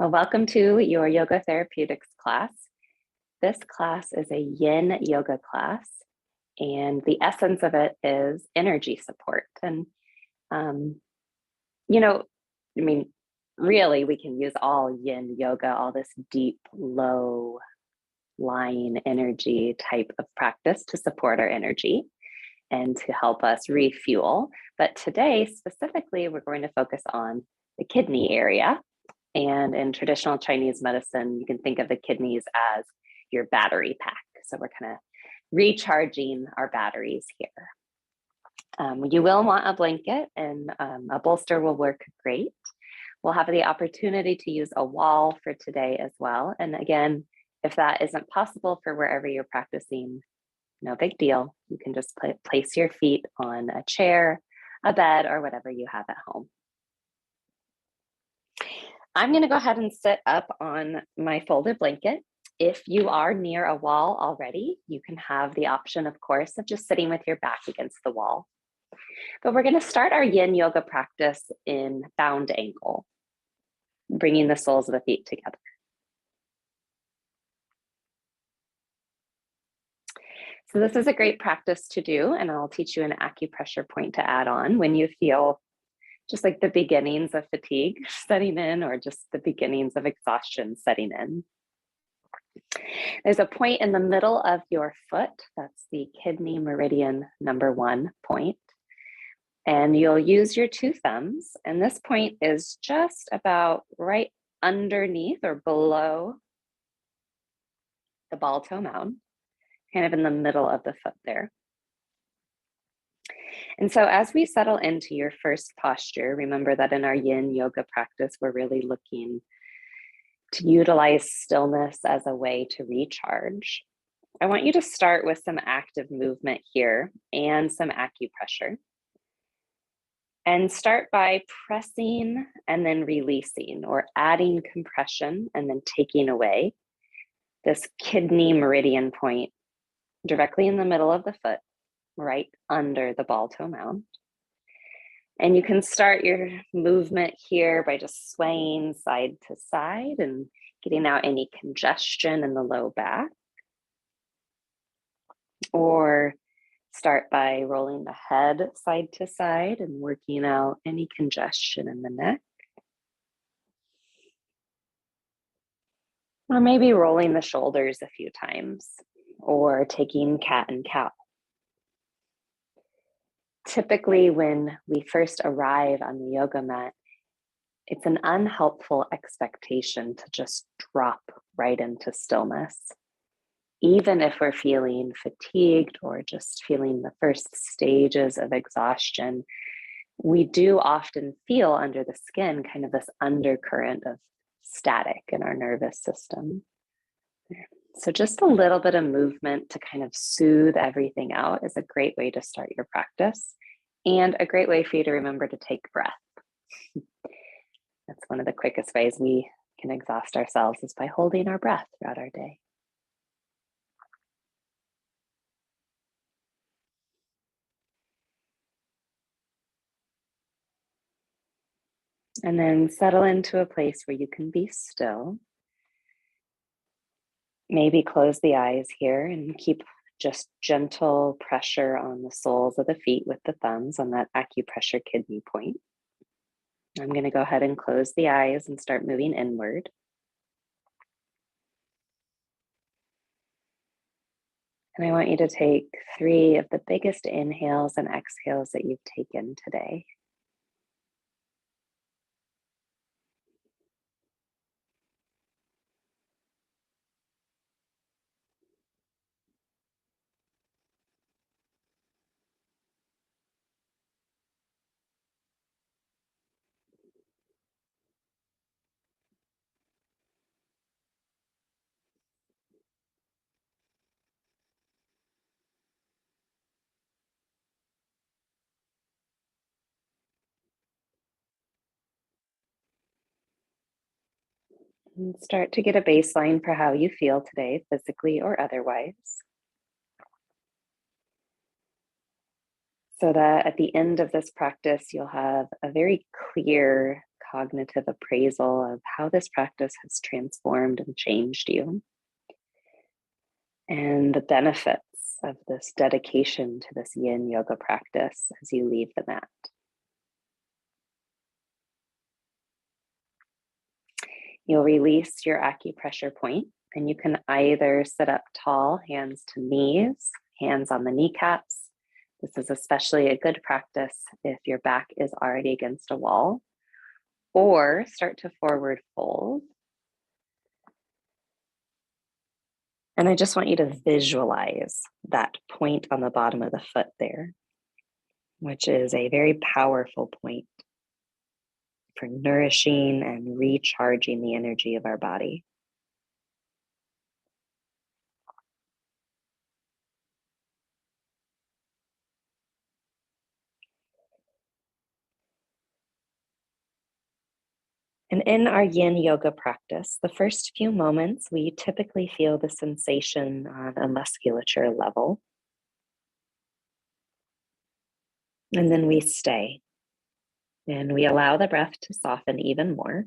Well, welcome to your Yoga Therapeutics class. This class is a Yin Yoga class, and the essence of it is energy support. And, really, we can use all Yin Yoga, all this deep, low lying energy type of practice to support our energy and to help us refuel. But today, specifically, we're going to focus on the kidney area. And in traditional Chinese medicine, you can think of the kidneys as your battery pack. So we're kind of recharging our batteries here. You will want a blanket, and a bolster will work great. We'll have the opportunity to use a wall for today as well. And again, if that isn't possible for wherever you're practicing, no big deal. You can just place your feet on a chair, a bed, or whatever you have at home. I'm going to go ahead and sit up on my folded blanket. If you are near a wall already, you can have the option, of course, of just sitting with your back against the wall. But we're going to start our Yin Yoga practice in bound angle, bringing the soles of the feet together. So this is a great practice to do, and I'll teach you an acupressure point to add on when you feel just like the beginnings of fatigue setting in, or just the beginnings of exhaustion setting in. There's a point in the middle of your foot. That's the kidney meridian number 1 point. And you'll use your 2 thumbs. And this point is just about right underneath or below the ball toe mound, kind of in the middle of the foot there. And so as we settle into your first posture, remember that in our Yin Yoga practice, we're really looking to utilize stillness as a way to recharge. I want you to start with some active movement here and some acupressure. And start by pressing and then releasing, or adding compression and then taking away this kidney meridian point directly in the middle of the foot, right under the ball toe mound. And you can start your movement here by just swaying side to side and getting out any congestion in the low back. Or start by rolling the head side to side and working out any congestion in the neck. Or maybe rolling the shoulders a few times, or taking cat and cow. Typically, when we first arrive on the yoga mat, it's an unhelpful expectation to just drop right into stillness. Even if we're feeling fatigued or just feeling the first stages of exhaustion, we do often feel under the skin kind of this undercurrent of static in our nervous system. So just a little bit of movement to kind of soothe everything out is a great way to start your practice, and a great way for you to remember to take breath. That's one of the quickest ways we can exhaust ourselves, is by holding our breath throughout our day. And then settle into a place where you can be still. Maybe close the eyes here and keep just gentle pressure on the soles of the feet with the thumbs on that acupressure kidney point. I'm going to go ahead and close the eyes and start moving inward. And I want you to take 3 of the biggest inhales and exhales that you've taken today. And start to get a baseline for how you feel today, physically or otherwise. So that at the end of this practice, you'll have a very clear cognitive appraisal of how this practice has transformed and changed you, and the benefits of this dedication to this Yin Yoga practice as you leave the mat. You'll release your acupressure point, and you can either sit up tall, hands to knees, hands on the kneecaps. This is especially a good practice if your back is already against a wall, or start to forward fold. And I just want you to visualize that point on the bottom of the foot there, which is a very powerful point for nourishing and recharging the energy of our body. And in our Yin Yoga practice, the first few moments, we typically feel the sensation on a musculature level. And then we stay. And we allow the breath to soften even more.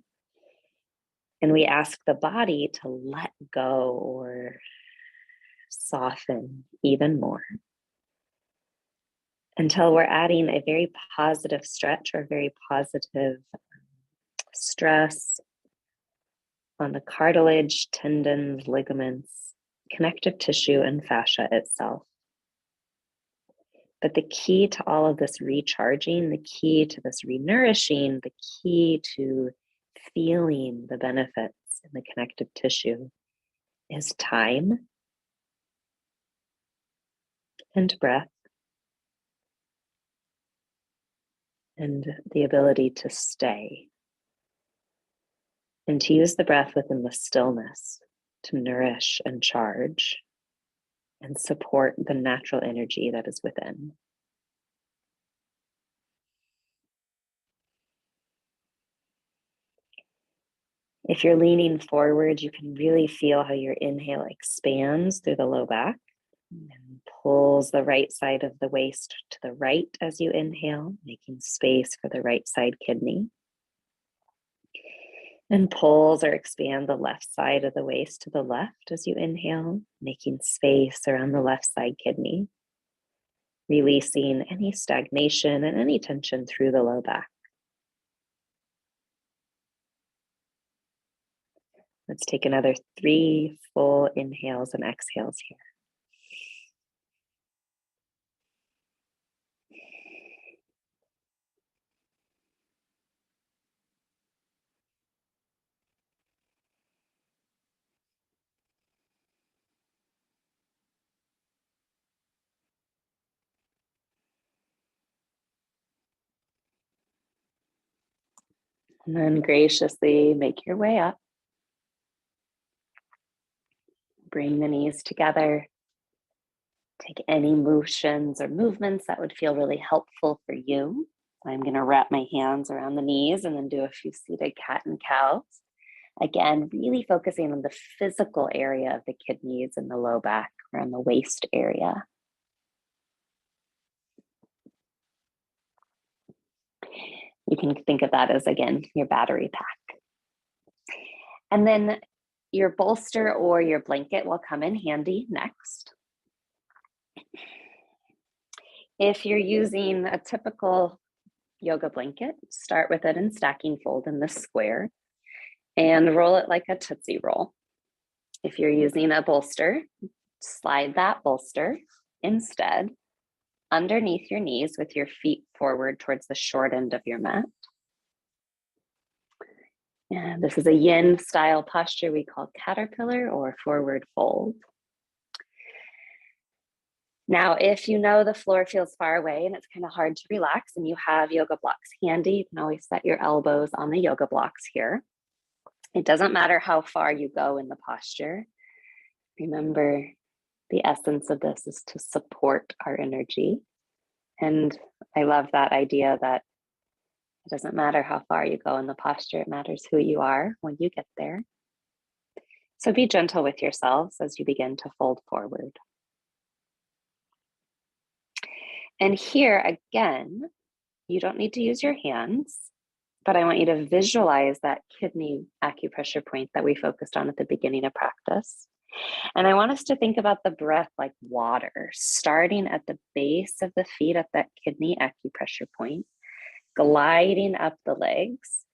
And we ask the body to let go or soften even more, until we're adding a very positive stretch or very positive stress on the cartilage, tendons, ligaments, connective tissue, and fascia itself. But the key to all of this recharging, the key to this renourishing, the key to feeling the benefits in the connective tissue is time and breath and the ability to stay and to use the breath within the stillness to nourish and charge and support the natural energy that is within. If you're leaning forward, you can really feel how your inhale expands through the low back and pulls the right side of the waist to the right as you inhale, making space for the right side kidney. And pulls or expand the left side of the waist to the left as you inhale, making space around the left side kidney, releasing any stagnation and any tension through the low back. Let's take another 3 full inhales and exhales here. And then graciously make your way up. Bring the knees together. Take any motions or movements that would feel really helpful for you. I'm going to wrap my hands around the knees and then do a few seated cat and cows. Again, really focusing on the physical area of the kidneys and the low back, around the waist area. You can think of that as, again, your battery pack. And then your bolster or your blanket will come in handy next. If you're using a typical yoga blanket, start with it in stacking fold in this square and roll it like a Tootsie Roll. If you're using a bolster, slide that bolster instead underneath your knees with your feet forward towards the short end of your mat. And this is a yin style posture we call caterpillar or forward fold. Now, if you know the floor feels far away and it's kind of hard to relax and you have yoga blocks handy, you can always set your elbows on the yoga blocks here. It doesn't matter how far you go in the posture. Remember, the essence of this is to support our energy. And I love that idea that it doesn't matter how far you go in the posture, it matters who you are when you get there. So be gentle with yourselves as you begin to fold forward. And here again, you don't need to use your hands, But I want you to visualize that kidney acupressure point that we focused on at the beginning of practice. And I want us to think about the breath like water, starting at the base of the feet at that kidney acupressure point, gliding up the legs,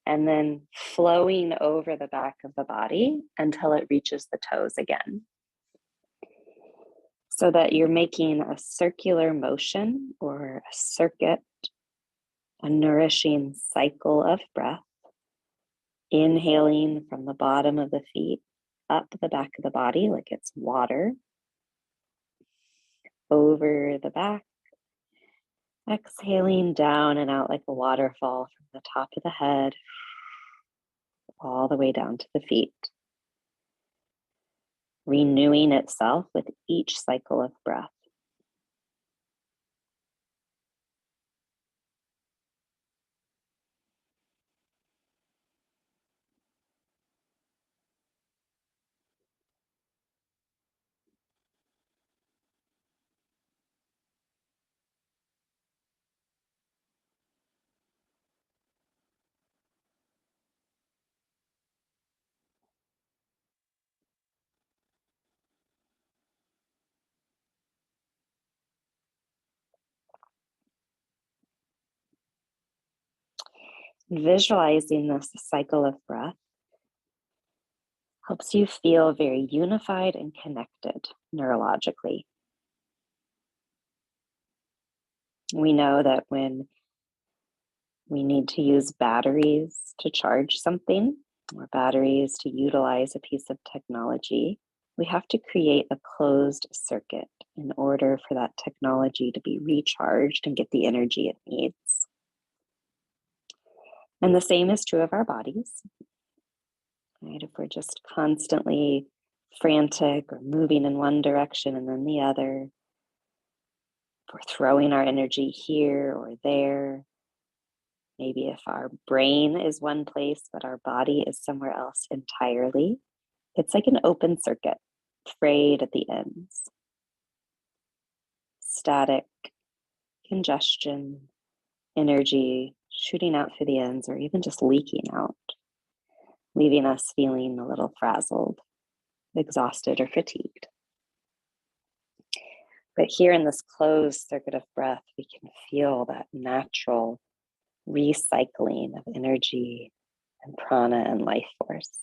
and then flowing over the back of the body until it reaches the toes again. So that you're making a circular motion or a circuit, a nourishing cycle of breath, inhaling from the bottom of the feet up the back of the body like it's water, over the back, exhaling down and out like a waterfall from the top of the head all the way down to the feet, renewing itself with each cycle of breath. Visualizing this cycle of breath helps you feel very unified and connected neurologically. We know that when we need to use batteries to charge something or batteries to utilize a piece of technology, we have to create a closed circuit in order for that technology to be recharged and get the energy it needs. And the same is true of our bodies. Right? If we're just constantly frantic or moving in one direction and then the other, if we're throwing our energy here or there, maybe if our brain is one place but our body is somewhere else entirely, it's like an open circuit, frayed at the ends. Static, congestion, energy shooting out through the ends or even just leaking out, leaving us feeling a little frazzled, exhausted, or fatigued. But here in this closed circuit of breath, we can feel that natural recycling of energy and prana and life force.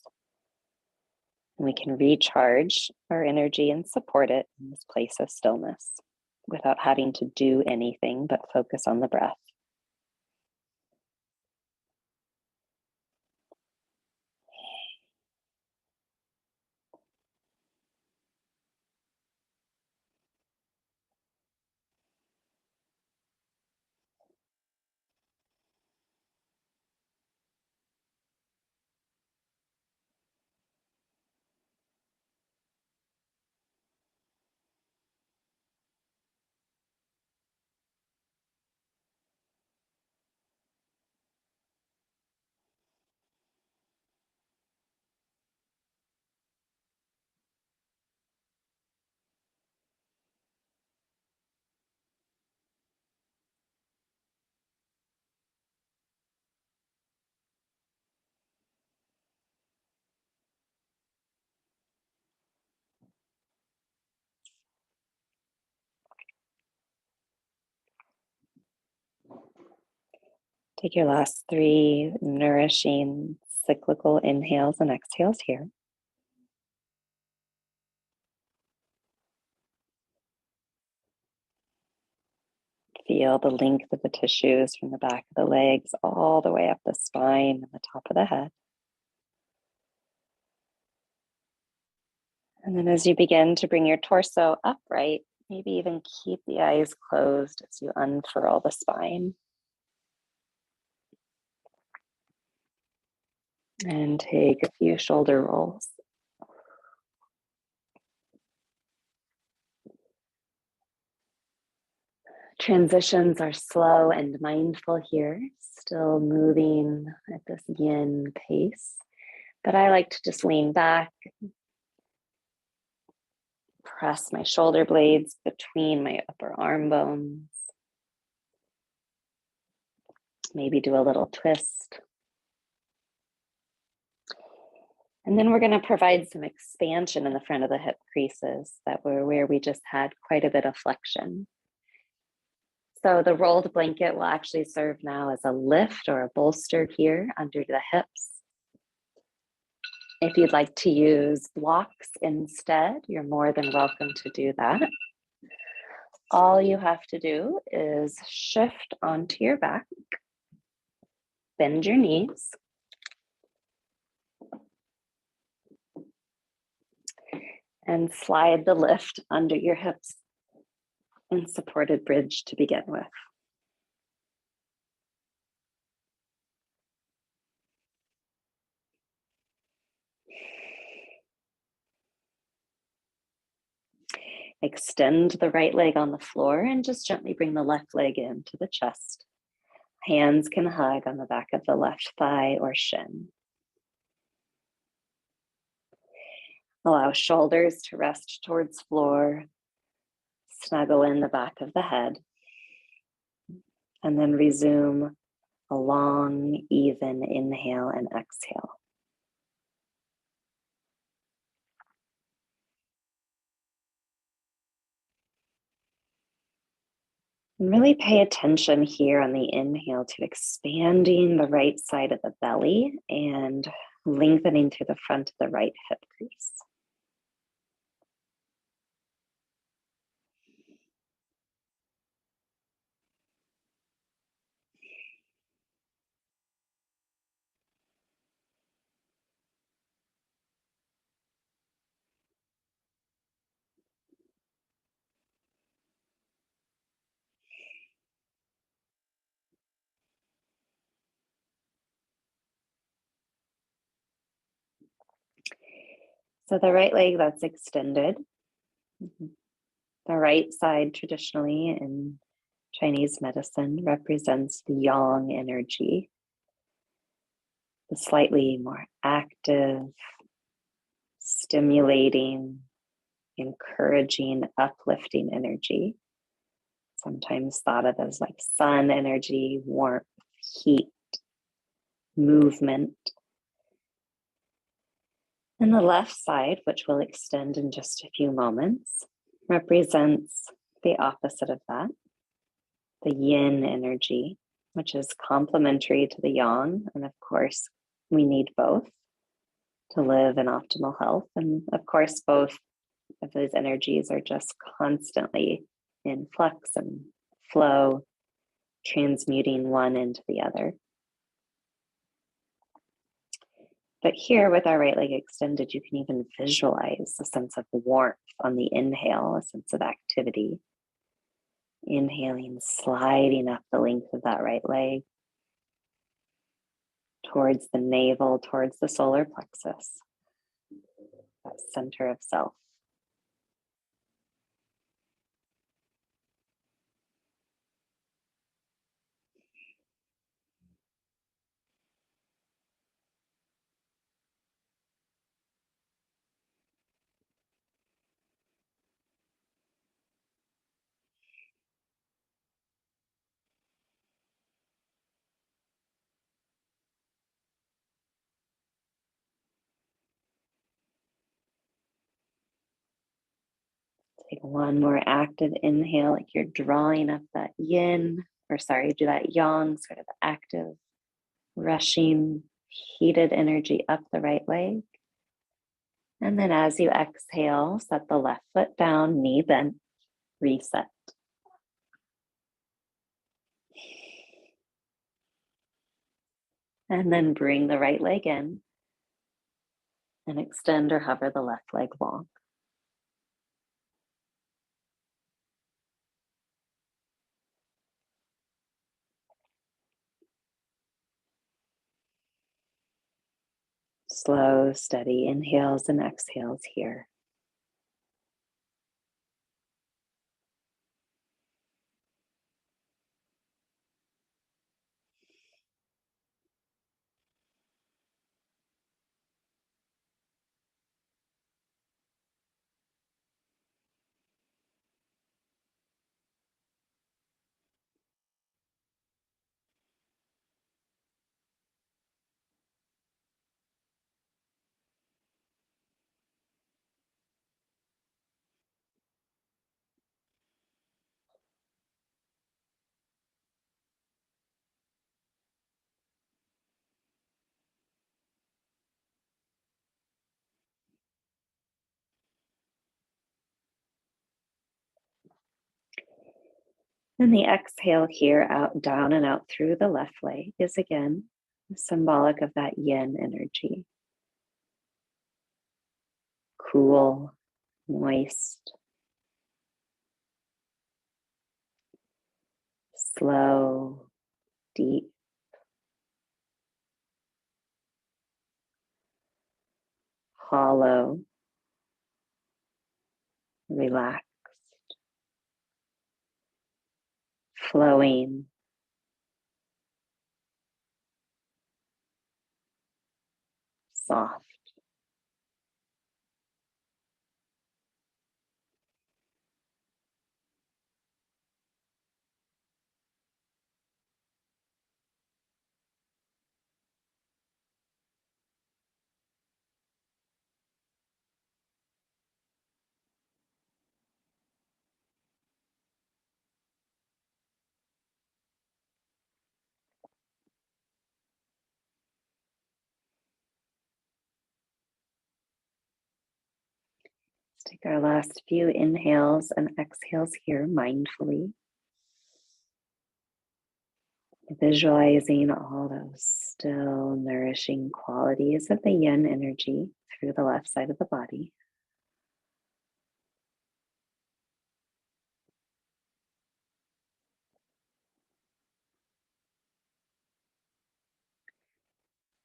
And we can recharge our energy and support it in this place of stillness without having to do anything but focus on the breath. Take your last 3 nourishing cyclical inhales and exhales here. Feel the length of the tissues from the back of the legs all the way up the spine and the top of the head. And then as you begin to bring your torso upright, maybe even keep the eyes closed as you unfurl the spine. And take a few shoulder rolls. Transitions are slow and mindful here, still moving at this yin pace. But I like to just lean back, press my shoulder blades between my upper arm bones. Maybe do a little twist. And then we're going to provide some expansion in the front of the hip creases that were where we just had quite a bit of flexion. So the rolled blanket will actually serve now as a lift or a bolster here under the hips. If you'd like to use blocks instead, you're more than welcome to do that. All you have to do is shift onto your back, bend your knees, and slide the lift under your hips in supported bridge to begin with. Extend the right leg on the floor and just gently bring the left leg into the chest. Hands can hug on the back of the left thigh or shin. Allow shoulders to rest towards floor. Snuggle in the back of the head. And then resume a long, even inhale and exhale. And really pay attention here on the inhale to expanding the right side of the belly and lengthening through the front of the right hip crease. So the right leg that's extended, the right side traditionally in Chinese medicine represents the yang energy, the slightly more active, stimulating, encouraging, uplifting energy. Sometimes thought of as like sun energy, warmth, heat, movement. And the left side, which will extend in just a few moments, represents the opposite of that, the yin energy, which is complementary to the yang. And of course, we need both to live in optimal health. And of course, both of those energies are just constantly in flux and flow, transmuting one into the other. But here with our right leg extended, you can even visualize a sense of warmth on the inhale, a sense of activity. Inhaling, sliding up the length of that right leg towards the navel, towards the solar plexus, that center of self. Take one more active inhale, like you're drawing up that yin, do that yang, sort of active, rushing, heated energy up the right leg. And then as you exhale, set the left foot down, knee bent, reset. And then bring the right leg in and extend or hover the left leg long. Slow, steady inhales and exhales here. And the exhale here, out, down, and out through the left leg is again symbolic of that yin energy. Cool, moist, slow, deep, hollow, relaxed, flowing, soft. Let's take our last few inhales and exhales here mindfully, visualizing all those still nourishing qualities of the yin energy through the left side of the body.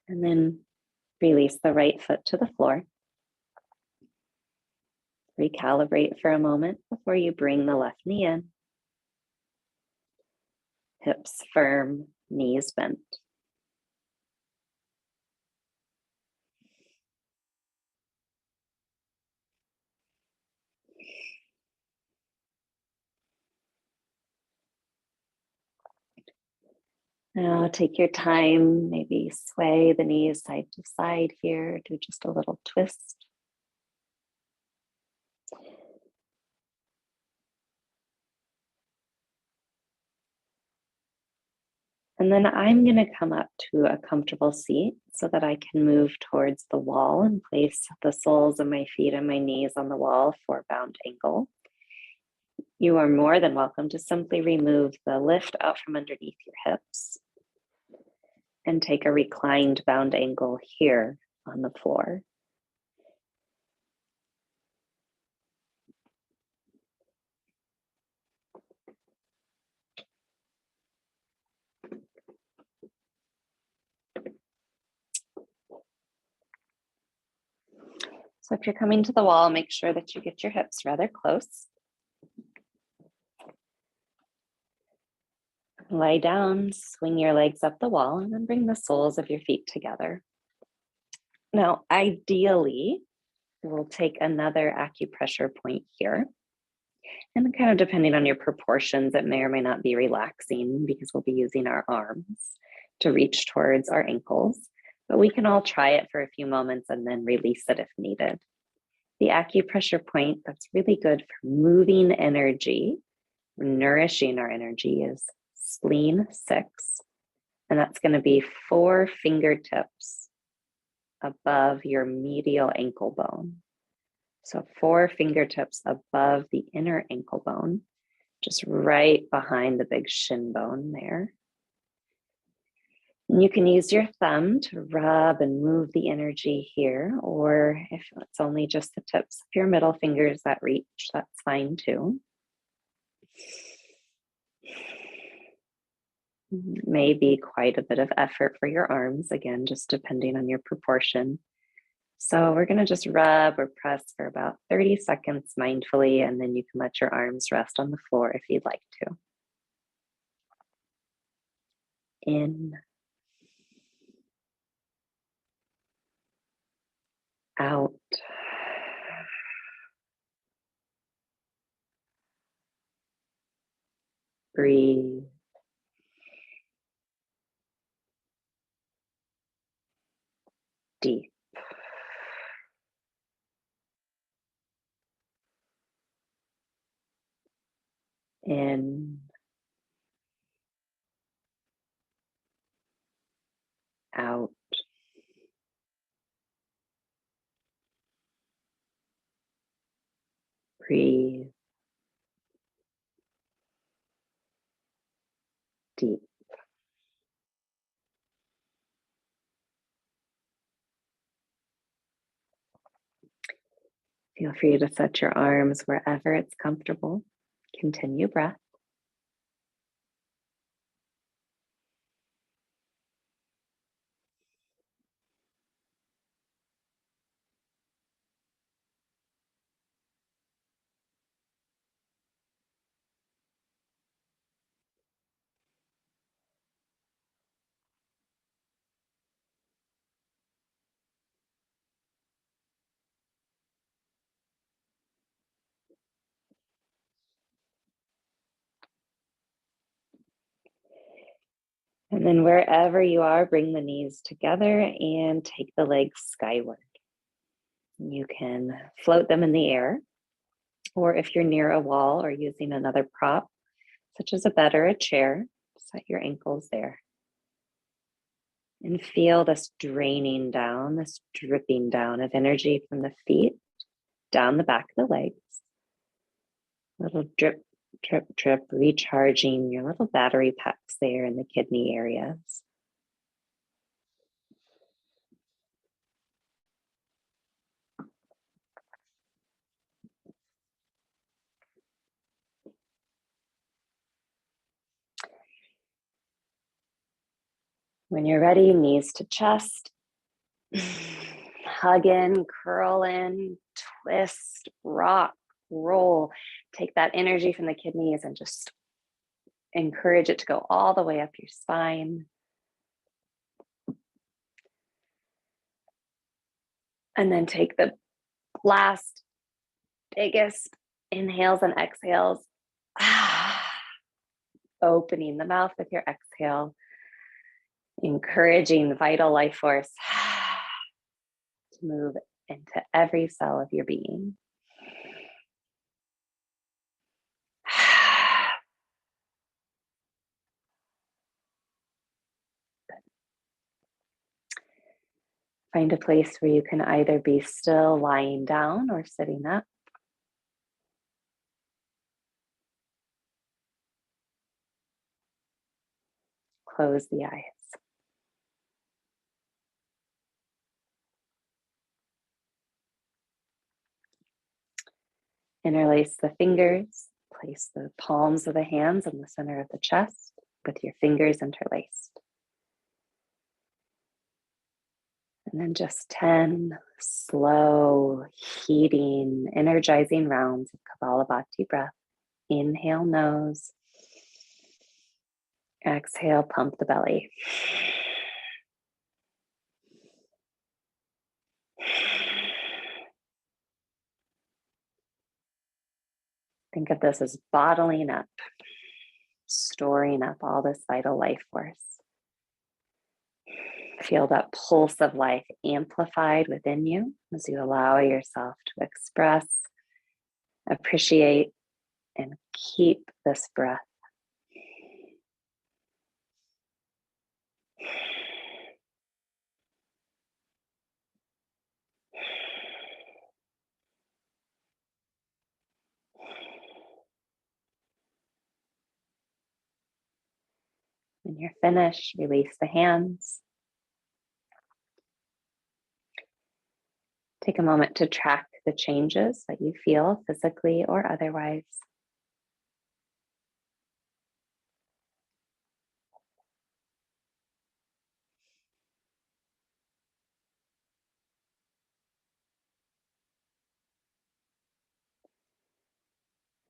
And then release the right foot to the floor. Recalibrate for a moment before you bring the left knee in. Hips firm, knees bent. Now take your time, maybe sway the knees side to side here, do just a little twist. And then I'm going to come up to a comfortable seat so that I can move towards the wall and place the soles of my feet and my knees on the wall for bound angle. You are more than welcome to simply remove the lift out from underneath your hips and take a reclined bound angle here on the floor. So if you're coming to the wall, make sure that you get your hips rather close. Lie down, swing your legs up the wall, and then bring the soles of your feet together. Now, ideally, we'll take another acupressure point here. And kind of depending on your proportions, it may or may not be relaxing because we'll be using our arms to reach towards our ankles. But we can all try it for a few moments and then release it if needed. The acupressure point that's really good for moving energy, nourishing our energy, is spleen 6. And that's going to be 4 fingertips above your medial ankle bone. So 4 fingertips above the inner ankle bone, just right behind the big shin bone there. And you can use your thumb to rub and move the energy here, or if it's only just the tips of your middle fingers that reach, that's fine too. Maybe quite a bit of effort for your arms, again, just depending on your proportion. So we're going to just rub or press for about 30 seconds mindfully, and then you can let your arms rest on the floor if you'd like to. In, out. Breathe. Deep. In, out. Breathe. Feel free to set your arms wherever it's comfortable. Continue breath. And then wherever you are, bring the knees together and take the legs skyward. You can float them in the air, or if you're near a wall or using another prop, such as a bed or a chair, set your ankles there. And feel this draining down, this dripping down of energy from the feet down the back of the legs. Little drip, drip, drip, recharging your little battery packs there in the kidney areas. When you're ready, knees to chest. Hug in, curl in, twist, rock, roll. Take that energy from the kidneys and just encourage it to go all the way up your spine. And then take the last, biggest inhales and exhales. Opening the mouth with your exhale. Encouraging vital life force to move into every cell of your being. Find a place where you can either be still lying down or sitting up. Close the eyes. Interlace the fingers. Place the palms of the hands in the center of the chest with your fingers interlaced. And then just 10 slow, heating, energizing rounds of Kapalabhati breath. Inhale, nose. Exhale, pump the belly. Think of this as bottling up, storing up all this vital life force. Feel that pulse of life amplified within you as you allow yourself to express, appreciate, and keep this breath. When you're finished, release the hands. Take a moment to track the changes that you feel physically or otherwise.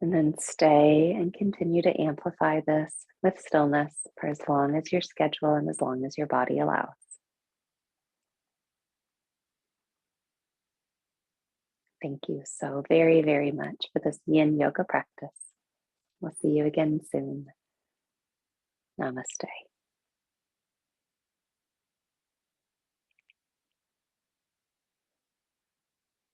And then stay and continue to amplify this with stillness for as long as your schedule and as long as your body allows. Thank you so very, very much for this Yin Yoga practice. We'll see you again soon. Namaste.